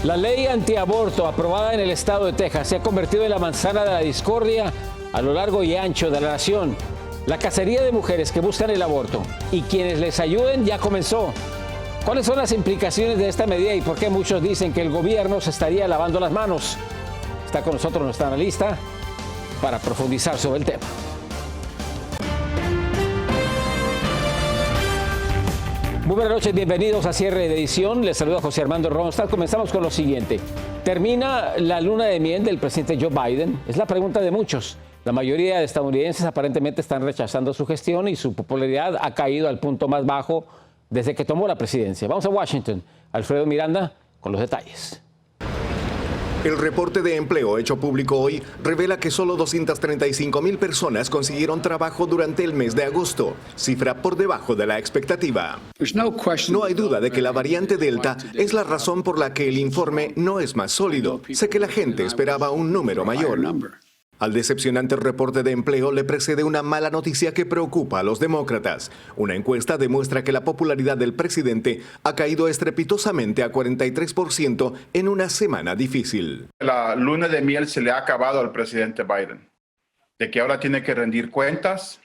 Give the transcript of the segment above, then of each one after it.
La ley antiaborto aprobada en el estado de Texas se ha convertido en la manzana de la discordia a lo largo y ancho de la nación. La cacería de mujeres que buscan el aborto y quienes les ayuden ya comenzó. ¿Cuáles son las implicaciones de esta medida y por qué muchos dicen que el gobierno se estaría lavando las manos? Está con nosotros nuestra analista para profundizar sobre el tema. Muy buenas noches, bienvenidos a Cierre de Edición. Les saluda José Armando Ronstadt. Comenzamos con lo siguiente. ¿Termina la luna de miel del presidente Joe Biden? Es la pregunta de muchos. La mayoría de estadounidenses aparentemente están rechazando su gestión y su popularidad ha caído al punto más bajo desde que tomó la presidencia. Vamos a Washington. Alfredo Miranda con los detalles. El reporte de empleo hecho público hoy revela que solo 235,000 personas consiguieron trabajo durante el mes de agosto, cifra por debajo de la expectativa. No hay duda de que la variante Delta es la razón por la que el informe no es más sólido. Sé que la gente esperaba un número mayor. Al decepcionante reporte de empleo le precede una mala noticia que preocupa a los demócratas. Una encuesta demuestra que la popularidad del presidente ha caído estrepitosamente a 43% en una semana difícil. La luna de miel se le ha acabado al presidente Biden, de que ahora tiene que rendir cuentas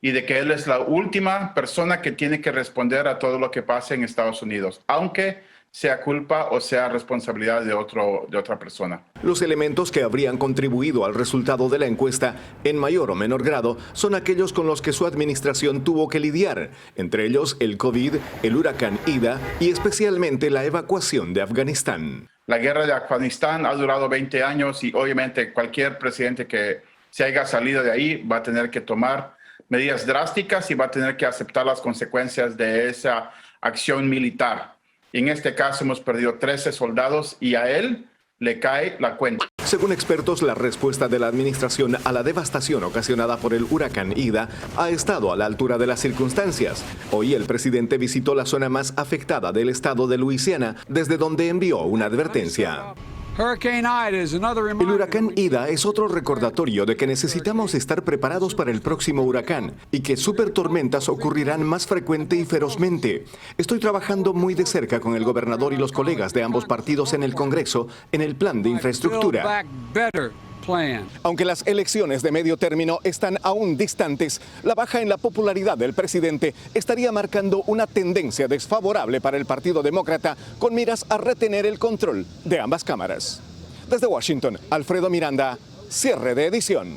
y de que él es la última persona que tiene que responder a todo lo que pase en Estados Unidos, aunque sea culpa o sea responsabilidad de otra persona. Los elementos que habrían contribuido al resultado de la encuesta, en mayor o menor grado, son aquellos con los que su administración tuvo que lidiar, entre ellos el COVID, el huracán Ida y especialmente la evacuación de Afganistán. La guerra de Afganistán ha durado 20 años y obviamente cualquier presidente que se haya salido de ahí va a tener que tomar medidas drásticas y va a tener que aceptar las consecuencias de esa acción militar. Y en este caso hemos perdido 13 soldados y a él le cae la cuenta. Según expertos, la respuesta de la administración a la devastación ocasionada por el huracán Ida ha estado a la altura de las circunstancias. Hoy el presidente visitó la zona más afectada del estado de Luisiana, desde donde envió una advertencia. El huracán Ida es otro recordatorio de que necesitamos estar preparados para el próximo huracán y que supertormentas ocurrirán más frecuente y ferozmente. Estoy trabajando muy de cerca con el gobernador y los colegas de ambos partidos en el Congreso en el plan de infraestructura. Aunque las elecciones de medio término están aún distantes, la baja en la popularidad del presidente estaría marcando una tendencia desfavorable para el Partido Demócrata con miras a retener el control de ambas cámaras. Desde Washington, Alfredo Miranda, Cierre de Edición.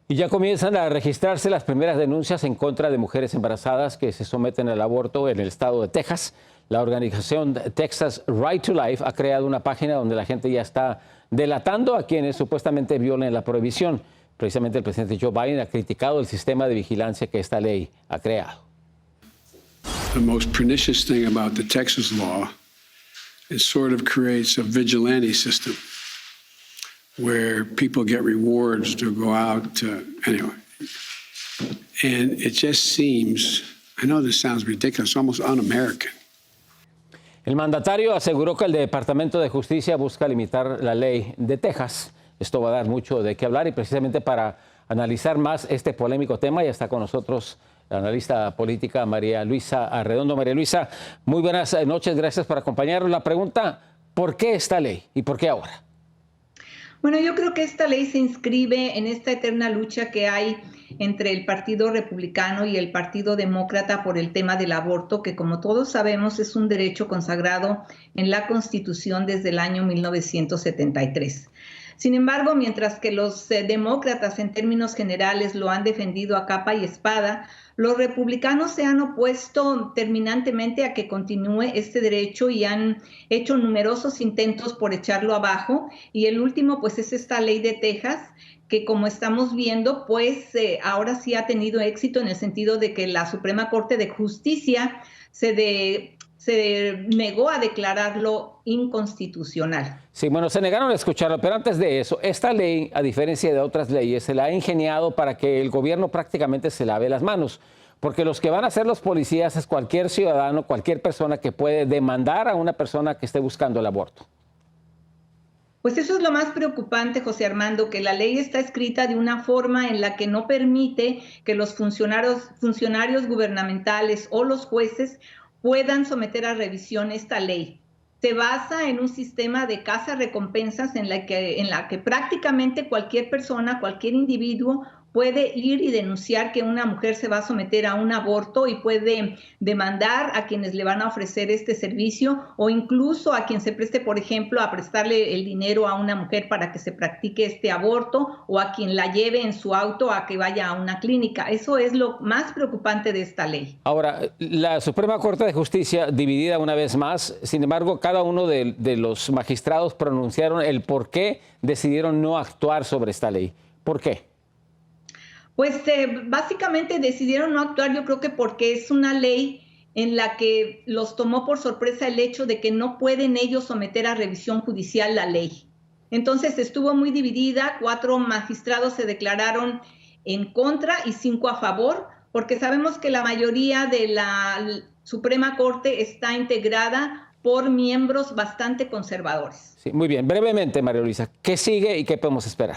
Y ya comienzan a registrarse las primeras denuncias en contra de mujeres embarazadas que se someten al aborto en el estado de Texas. La organización Texas Right to Life ha creado una página donde la gente ya está delatando a quienes supuestamente violen la prohibición. Precisamente el presidente Joe Biden ha criticado el sistema de vigilancia que esta ley ha creado. The most pernicious thing about the Texas law is sort of creates a vigilante system where people get rewards to go out to, anyway. And it just seems, I know this sounds ridiculous, almost un-American. El mandatario aseguró que el Departamento de Justicia busca limitar la ley de Texas. Esto va a dar mucho de qué hablar y precisamente para analizar más este polémico tema ya está con nosotros la analista política María Luisa Arredondo. María Luisa, muy buenas noches, gracias por acompañarnos. La pregunta, ¿por qué esta ley y por qué ahora? Bueno, yo creo que esta ley se inscribe en esta eterna lucha que hay entre el Partido Republicano y el Partido Demócrata por el tema del aborto, que como todos sabemos es un derecho consagrado en la Constitución desde el año 1973. Sin embargo, mientras que los demócratas en términos generales lo han defendido a capa y espada, los republicanos se han opuesto terminantemente a que continúe este derecho y han hecho numerosos intentos por echarlo abajo. Y el último, pues, es esta ley de Texas, que como estamos viendo, pues ahora sí ha tenido éxito en el sentido de que la Suprema Corte de Justicia se negó a declararlo inconstitucional. Sí, bueno, se negaron a escucharlo, pero antes de eso, esta ley, a diferencia de otras leyes, se la ha ingeniado para que el gobierno prácticamente se lave las manos, porque los que van a ser los policías es cualquier ciudadano, cualquier persona que puede demandar a una persona que esté buscando el aborto. Pues eso es lo más preocupante, José Armando, que la ley está escrita de una forma en la que no permite que los funcionarios gubernamentales o los jueces puedan someter a revisión esta ley. se basa en un sistema de caza-recompensas en la que prácticamente cualquier persona, cualquier individuo puede ir y denunciar que una mujer se va a someter a un aborto y puede demandar a quienes le van a ofrecer este servicio o incluso a quien se preste, por ejemplo, a prestarle el dinero a una mujer para que se practique este aborto o a quien la lleve en su auto a que vaya a una clínica. Eso es lo más preocupante de esta ley. Ahora, la Suprema Corte de Justicia dividida una vez más, sin embargo, cada uno de los magistrados pronunciaron el por qué decidieron no actuar sobre esta ley. ¿Por qué? Pues básicamente decidieron no actuar, yo creo que porque es una ley en la que los tomó por sorpresa el hecho de que no pueden ellos someter a revisión judicial la ley. Entonces estuvo muy dividida, 4 magistrados se declararon en contra y 5 a favor, porque sabemos que la mayoría de la Suprema Corte está integrada por miembros bastante conservadores. Sí, muy bien, brevemente, María Luisa, ¿qué sigue y qué podemos esperar?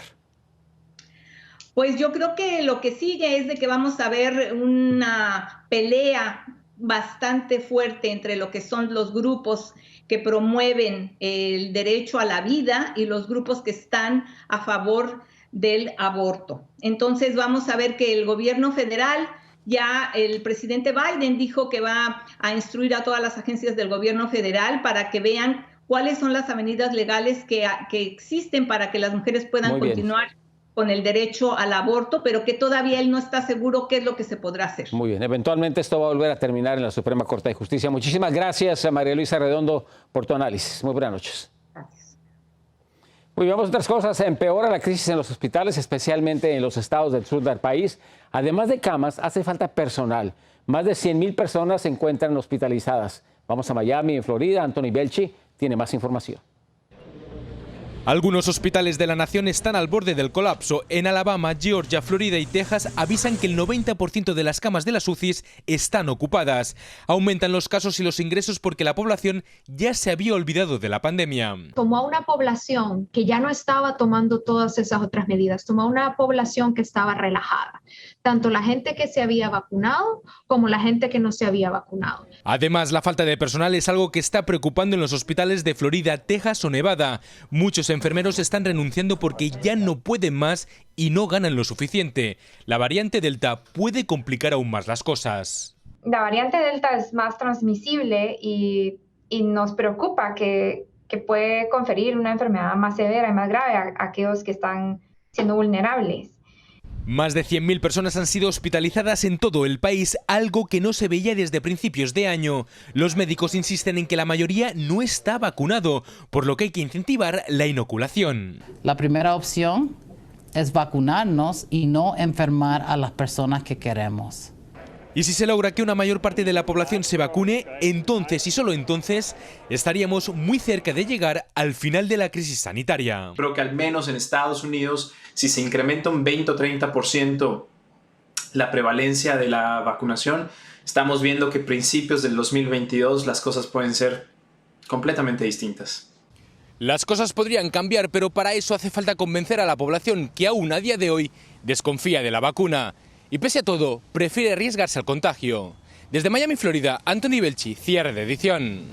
Pues yo creo que lo que sigue es de que vamos a ver una pelea bastante fuerte entre lo que son los grupos que promueven el derecho a la vida y los grupos que están a favor del aborto. Entonces vamos a ver que el gobierno federal, ya el presidente Biden dijo que va a instruir a todas las agencias del gobierno federal para que vean cuáles son las avenidas legales que existen para que las mujeres puedan continuar con el derecho al aborto, pero que todavía él no está seguro qué es lo que se podrá hacer. Muy bien, eventualmente esto va a volver a terminar en la Suprema Corte de Justicia. Muchísimas gracias a María Luisa Redondo por tu análisis. Muy buenas noches. Gracias. Muy bien, vamos a otras cosas. Empeora la crisis en los hospitales, especialmente en los estados del sur del país. Además de camas, hace falta personal. Más de 100,000 personas se encuentran hospitalizadas. Vamos a Miami, en Florida. Anthony Belchi tiene más información. Algunos hospitales de la nación están al borde del colapso. En Alabama, Georgia, Florida y Texas avisan que el 90% de las camas de las UCIs están ocupadas. Aumentan los casos y los ingresos porque la población ya se había olvidado de la pandemia. Tomó a una población que ya no estaba tomando todas esas otras medidas, tomó a una población que estaba relajada, tanto la gente que se había vacunado como la gente que no se había vacunado. Además, la falta de personal es algo que está preocupando en los hospitales de Florida, Texas o Nevada. Muchos enfermeros están renunciando porque ya no pueden más y no ganan lo suficiente. La variante Delta puede complicar aún más las cosas. La variante Delta es más transmisible y nos preocupa que puede conferir una enfermedad más severa y más grave a aquellos que están siendo vulnerables. Más de 100,000 personas han sido hospitalizadas en todo el país, algo que no se veía desde principios de año. Los médicos insisten en que la mayoría no está vacunado, por lo que hay que incentivar la inoculación. La primera opción es vacunarnos y no enfermar a las personas que queremos. Y si se logra que una mayor parte de la población se vacune, entonces y solo entonces estaríamos muy cerca de llegar al final de la crisis sanitaria. Creo que al menos en Estados Unidos, si se incrementa un 20 o 30% la prevalencia de la vacunación, estamos viendo que a principios del 2022 las cosas pueden ser completamente distintas. Las cosas podrían cambiar, pero para eso hace falta convencer a la población que aún a día de hoy desconfía de la vacuna. Y pese a todo, prefiere arriesgarse al contagio. Desde Miami, Florida, Anthony Belchi, cierre de edición.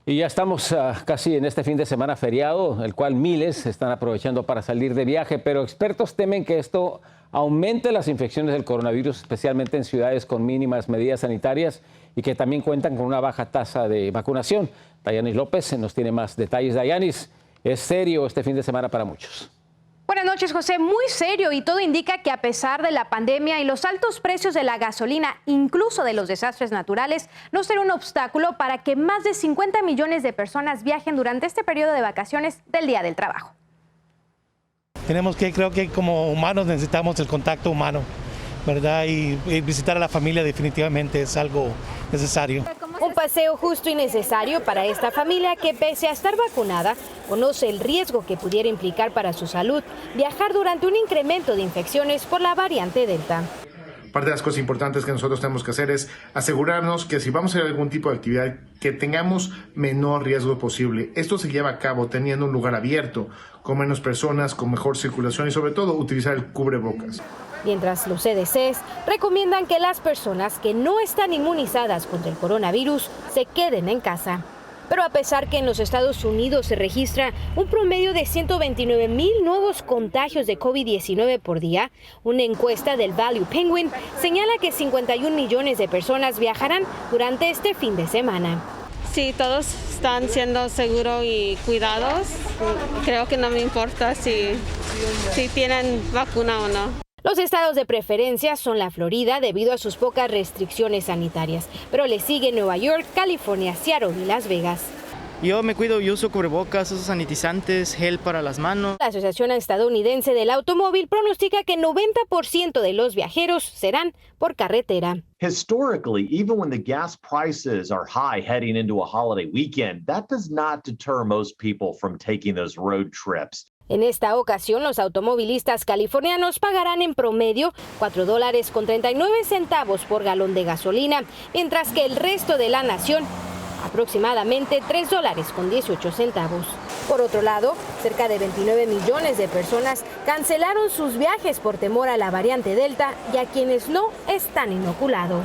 Y ya estamos casi en este fin de semana feriado, el cual miles están aprovechando para salir de viaje, pero expertos temen que esto aumente las infecciones del coronavirus, especialmente en ciudades con mínimas medidas sanitarias y que también cuentan con una baja tasa de vacunación. Dayanis López nos tiene más detalles. Dayanis, es serio este fin de semana para muchos. Buenas noches, José. Muy serio, y todo indica que a pesar de la pandemia y los altos precios de la gasolina, incluso de los desastres naturales, no será un obstáculo para que más de 50 millones de personas viajen durante este periodo de vacaciones del Día del Trabajo. Creo que como humanos necesitamos el contacto humano, ¿verdad? Y visitar a la familia definitivamente es algo necesario. Un paseo justo y necesario para esta familia que, pese a estar vacunada, conoce el riesgo que pudiera implicar para su salud viajar durante un incremento de infecciones por la variante Delta. Parte de las cosas importantes que nosotros tenemos que hacer es asegurarnos que si vamos a hacer algún tipo de actividad, que tengamos menor riesgo posible. Esto se lleva a cabo teniendo un lugar abierto, con menos personas, con mejor circulación y sobre todo utilizar el cubrebocas. Mientras los CDCs recomiendan que las personas que no están inmunizadas contra el coronavirus se queden en casa. Pero a pesar que en los Estados Unidos se registra un promedio de 129,000 nuevos contagios de COVID-19 por día, una encuesta del Value Penguin señala que 51 millones de personas viajarán durante este fin de semana. Sí, todos están siendo seguros y cuidados. Creo que no me importa si tienen vacuna o no. Los estados de preferencia son la Florida debido a sus pocas restricciones sanitarias, pero le siguen Nueva York, California, Seattle y Las Vegas. Yo me cuido, yo uso cubrebocas, uso sanitizantes, gel para las manos. La Asociación Estadounidense del Automóvil pronostica que 90% de los viajeros serán por carretera. Historically, even when the gas prices are high heading into a holiday weekend, that does not deter most people from taking those road trips. En esta ocasión, los automovilistas californianos pagarán en promedio $4.39 por galón de gasolina, mientras que el resto de la nación aproximadamente $3.18. Por otro lado, cerca de 29 millones de personas cancelaron sus viajes por temor a la variante Delta y a quienes no están inoculados.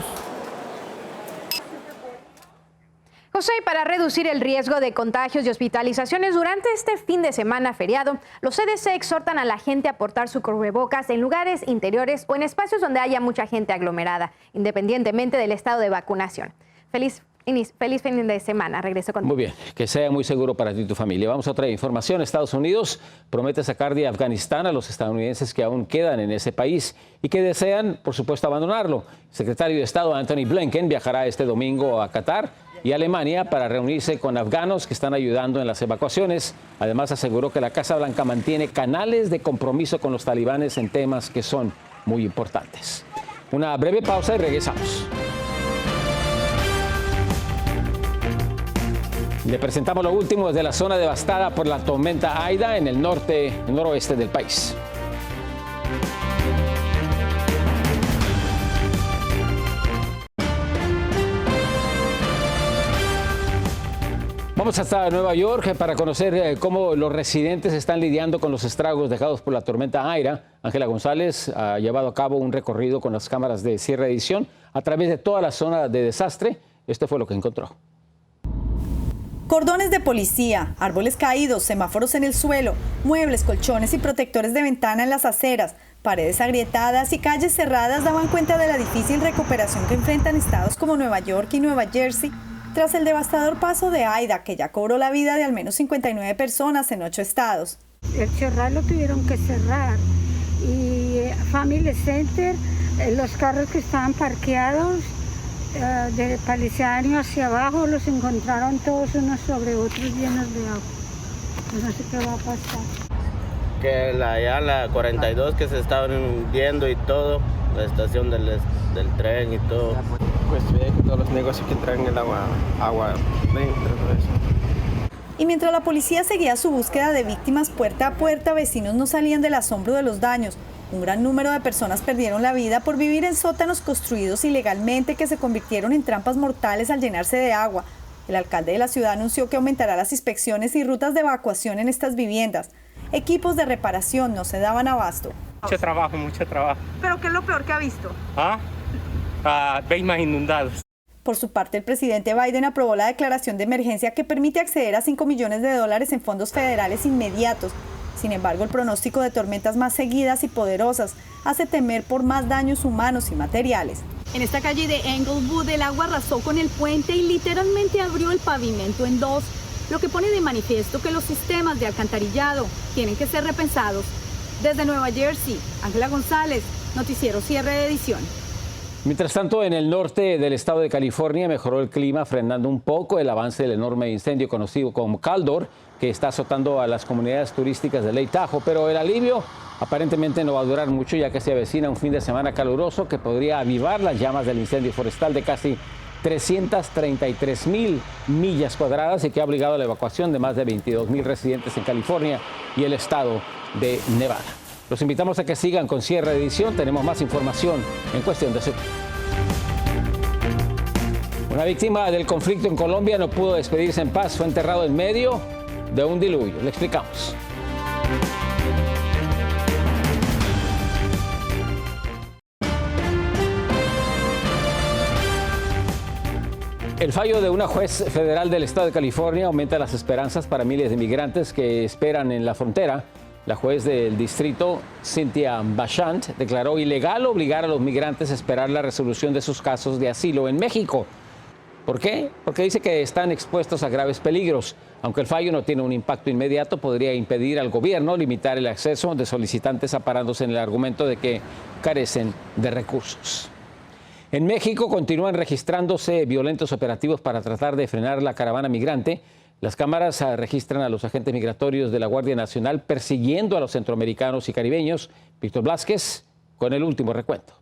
José, para reducir el riesgo de contagios y hospitalizaciones durante este fin de semana feriado, los CDC exhortan a la gente a portar su cubrebocas en lugares interiores o en espacios donde haya mucha gente aglomerada, independientemente del estado de vacunación. Feliz fin de semana. Regreso contigo. Muy bien, que sea muy seguro para ti y tu familia. Vamos a otra información. Estados Unidos promete sacar de Afganistán a los estadounidenses que aún quedan en ese país y que desean, por supuesto, abandonarlo. El secretario de Estado Anthony Blinken viajará este domingo a Qatar y Alemania para reunirse con afganos que están ayudando en las evacuaciones. Además, aseguró que la Casa Blanca mantiene canales de compromiso con los talibanes en temas que son muy importantes. Una breve pausa y regresamos. Le presentamos lo último desde la zona devastada por la tormenta Aida en el noroeste del país. Vamos hasta Nueva York para conocer cómo los residentes están lidiando con los estragos dejados por la tormenta Aida. Ángela González ha llevado a cabo un recorrido con las cámaras de Sierra Edición a través de toda la zona de desastre. Esto fue lo que encontró. Cordones de policía, árboles caídos, semáforos en el suelo, muebles, colchones y protectores de ventana en las aceras, paredes agrietadas y calles cerradas daban cuenta de la difícil recuperación que enfrentan estados como Nueva York y Nueva Jersey tras el devastador paso de Aida, que ya cobró la vida de al menos 59 personas en 8 estados. El Chorral lo tuvieron que cerrar y Family Center, los carros que estaban parqueados de Palisades hacia abajo los encontraron todos unos sobre otros llenos de agua. No sé qué va a pasar. Que la 42 que se estaban hundiendo y todo, la estación del tren y todo. Pues ve que todos los negocios que traen el agua dentro, todo eso. Y mientras la policía seguía su búsqueda de víctimas puerta a puerta, vecinos no salían del asombro de los daños. Un gran número de personas perdieron la vida por vivir en sótanos construidos ilegalmente que se convirtieron en trampas mortales al llenarse de agua. El alcalde de la ciudad anunció que aumentará las inspecciones y rutas de evacuación en estas viviendas. Equipos de reparación no se daban abasto. Mucho trabajo. ¿Pero qué es lo peor que ha visto? Veimas inundados. Por su parte, el presidente Biden aprobó la declaración de emergencia que permite acceder a $5 millones en fondos federales inmediatos. Sin embargo, el pronóstico de tormentas más seguidas y poderosas hace temer por más daños humanos y materiales. En esta calle de Englewood, el agua arrasó con el puente y literalmente abrió el pavimento en dos, lo que pone de manifiesto que los sistemas de alcantarillado tienen que ser repensados. Desde Nueva Jersey, Ángela González, Noticiero Sierra Edición. Mientras tanto, en el norte del estado de California mejoró el clima, frenando un poco el avance del enorme incendio conocido como Caldor, que está azotando a las comunidades turísticas de Lake Tahoe, pero el alivio aparentemente no va a durar mucho, ya que se avecina un fin de semana caluroso que podría avivar las llamas del incendio forestal de casi 333,000 millas cuadradas y que ha obligado a la evacuación de más de 22,000 residentes en California y el estado de Nevada. Los invitamos a que sigan con Sierra Edición. Tenemos más información en cuestión de segundos. Una víctima del conflicto en Colombia no pudo despedirse en paz. Fue enterrado en medio de un diluvio. Le explicamos. El fallo de una juez federal del estado de California aumenta las esperanzas para miles de migrantes que esperan en la frontera. La juez del distrito, Cynthia Bachand, declaró ilegal obligar a los migrantes a esperar la resolución de sus casos de asilo en México. ¿Por qué? Porque dice que están expuestos a graves peligros. Aunque el fallo no tiene un impacto inmediato, podría impedir al gobierno limitar el acceso de solicitantes amparándose en el argumento de que carecen de recursos. En México continúan registrándose violentos operativos para tratar de frenar la caravana migrante. Las cámaras registran a los agentes migratorios de la Guardia Nacional persiguiendo a los centroamericanos y caribeños. Víctor Blázquez con el último recuento.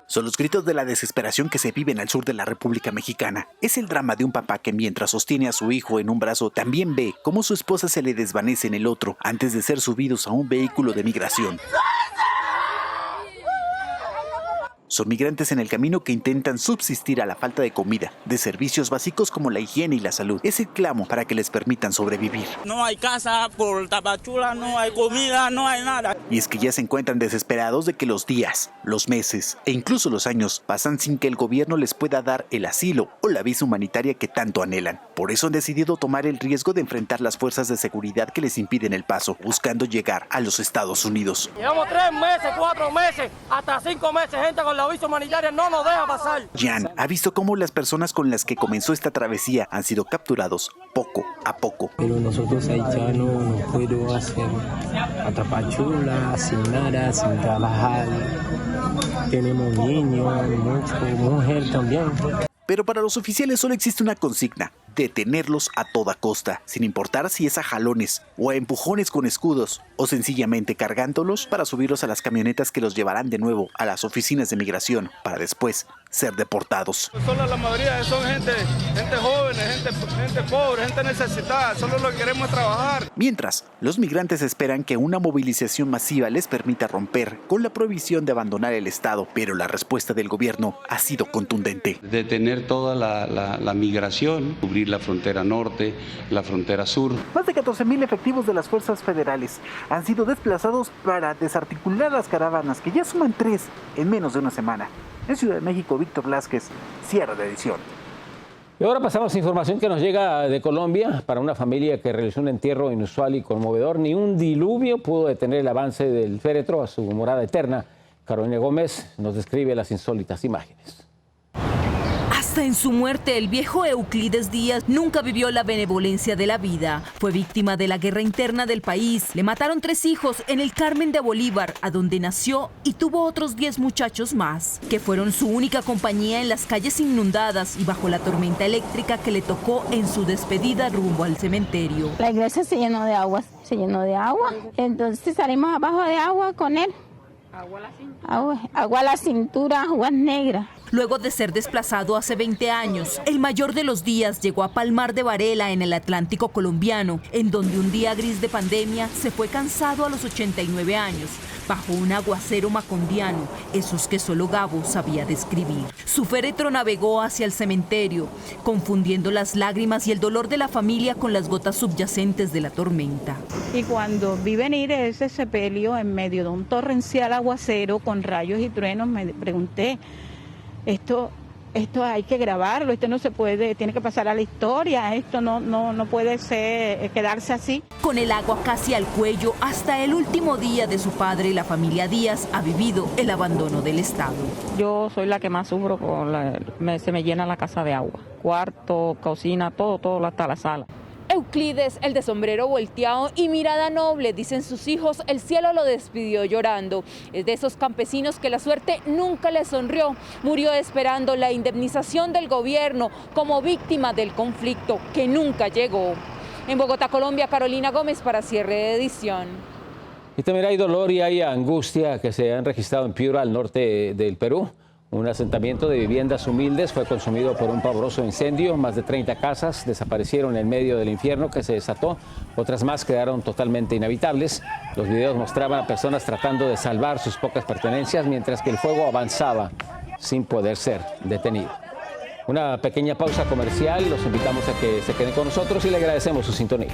Son los gritos de la desesperación que se viven al sur de la República Mexicana. Es el drama de un papá que mientras sostiene a su hijo en un brazo también ve cómo su esposa se le desvanece en el otro antes de ser subidos a un vehículo de migración. Son migrantes en el camino que intentan subsistir a la falta de comida, de servicios básicos como la higiene y la salud. Es el clamo para que les permitan sobrevivir. No hay casa por Tapachula, no hay comida, no hay nada. Y es que ya se encuentran desesperados de que los días, los meses e incluso los años pasan sin que el gobierno les pueda dar el asilo o la visa humanitaria que tanto anhelan. Por eso han decidido tomar el riesgo de enfrentar las fuerzas de seguridad que les impiden el paso, buscando llegar a los Estados Unidos. Llevamos 3 meses, 4 meses, hasta 5 meses, gente con la visa humanitaria no nos deja pasar. Jan ha visto cómo las personas con las que comenzó esta travesía han sido capturados poco a poco. Pero nosotros haitianos no podemos hacer a Tapachula, sin nada, sin trabajar. Tenemos niños, mujer también. Pero para los oficiales solo existe una consigna: detenerlos a toda costa, sin importar si es a jalones o a empujones con escudos o sencillamente cargándolos para subirlos a las camionetas que los llevarán de nuevo a las oficinas de migración para después ser deportados. Solo la mayoría son gente joven, gente pobre, gente necesitada, solo lo que queremos es trabajar. Mientras, los migrantes esperan que una movilización masiva les permita romper con la prohibición de abandonar el estado, pero la respuesta del gobierno ha sido contundente. Detener toda la migración, cubrir la frontera norte, la frontera sur. Más de 14,000 efectivos de las fuerzas federales han sido desplazados para desarticular las caravanas, que ya suman 3 en menos de una semana. En Ciudad de México, Víctor Blázquez, cierre de edición. Y ahora pasamos a información que nos llega de Colombia. Para una familia que realizó un entierro inusual y conmovedor, ni un diluvio pudo detener el avance del féretro a su morada eterna. Carolina Gómez nos describe las insólitas imágenes. Hasta en su muerte, el viejo Euclides Díaz nunca vivió la benevolencia de la vida. Fue víctima de la guerra interna del país. Le mataron 3 hijos en el Carmen de Bolívar, a donde nació, y tuvo otros 10 muchachos más, que fueron su única compañía en las calles inundadas y bajo la tormenta eléctrica que le tocó en su despedida rumbo al cementerio. La iglesia se llenó de agua, entonces salimos abajo de agua con él. Agua a la cintura, aguas negras. Luego de ser desplazado hace 20 años, el mayor de los días llegó a Palmar de Varela, en el Atlántico colombiano, en donde un día gris de pandemia se fue cansado a los 89 años, bajo un aguacero macondiano, esos que solo Gabo sabía describir. Su féretro navegó hacia el cementerio, confundiendo las lágrimas y el dolor de la familia con las gotas subyacentes de la tormenta. Y cuando vi venir ese sepelio en medio de un torrencial aguacero con rayos y truenos, me pregunté, esto hay que grabarlo, esto no se puede, tiene que pasar a la historia, esto no puede quedarse así. Con el agua casi al cuello, hasta el último día de su padre, la familia Díaz ha vivido el abandono del Estado. Yo soy la que más sufro, se me llena la casa de agua, cuarto, cocina, todo hasta la sala. Euclides, el de sombrero volteado y mirada noble, dicen sus hijos, el cielo lo despidió llorando. Es de esos campesinos que la suerte nunca le sonrió. Murió esperando la indemnización del gobierno como víctima del conflicto que nunca llegó. En Bogotá, Colombia, Carolina Gómez para cierre de edición. Y también hay dolor y hay angustia que se han registrado en Piura, al norte del Perú. Un asentamiento de viviendas humildes fue consumido por un pavoroso incendio. Más de 30 casas desaparecieron en medio del infierno que se desató. Otras más quedaron totalmente inhabitables. Los videos mostraban a personas tratando de salvar sus pocas pertenencias mientras que el fuego avanzaba sin poder ser detenido. Una pequeña pausa comercial. Los invitamos a que se queden con nosotros y le agradecemos su sintonía.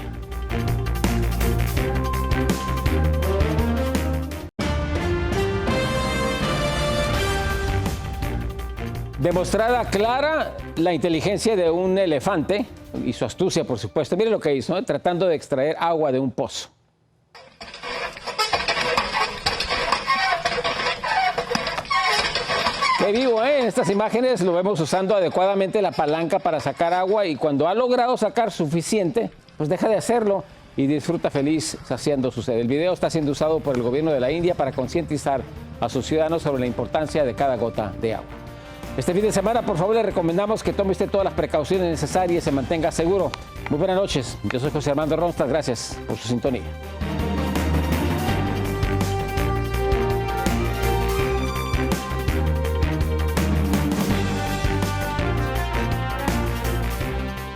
Demostrada clara la inteligencia de un elefante y su astucia, por supuesto. Mire lo que hizo, ¿no? Tratando de extraer agua de un pozo. Qué vivo, ¿eh? En estas imágenes lo vemos usando adecuadamente la palanca para sacar agua y cuando ha logrado sacar suficiente, pues deja de hacerlo y disfruta feliz saciando su sed. El video está siendo usado por el gobierno de la India para concientizar a sus ciudadanos sobre la importancia de cada gota de agua. Este fin de semana, por favor, le recomendamos que tome usted todas las precauciones necesarias y se mantenga seguro. Muy buenas noches. Yo soy José Armando Ronstadt. Gracias por su sintonía.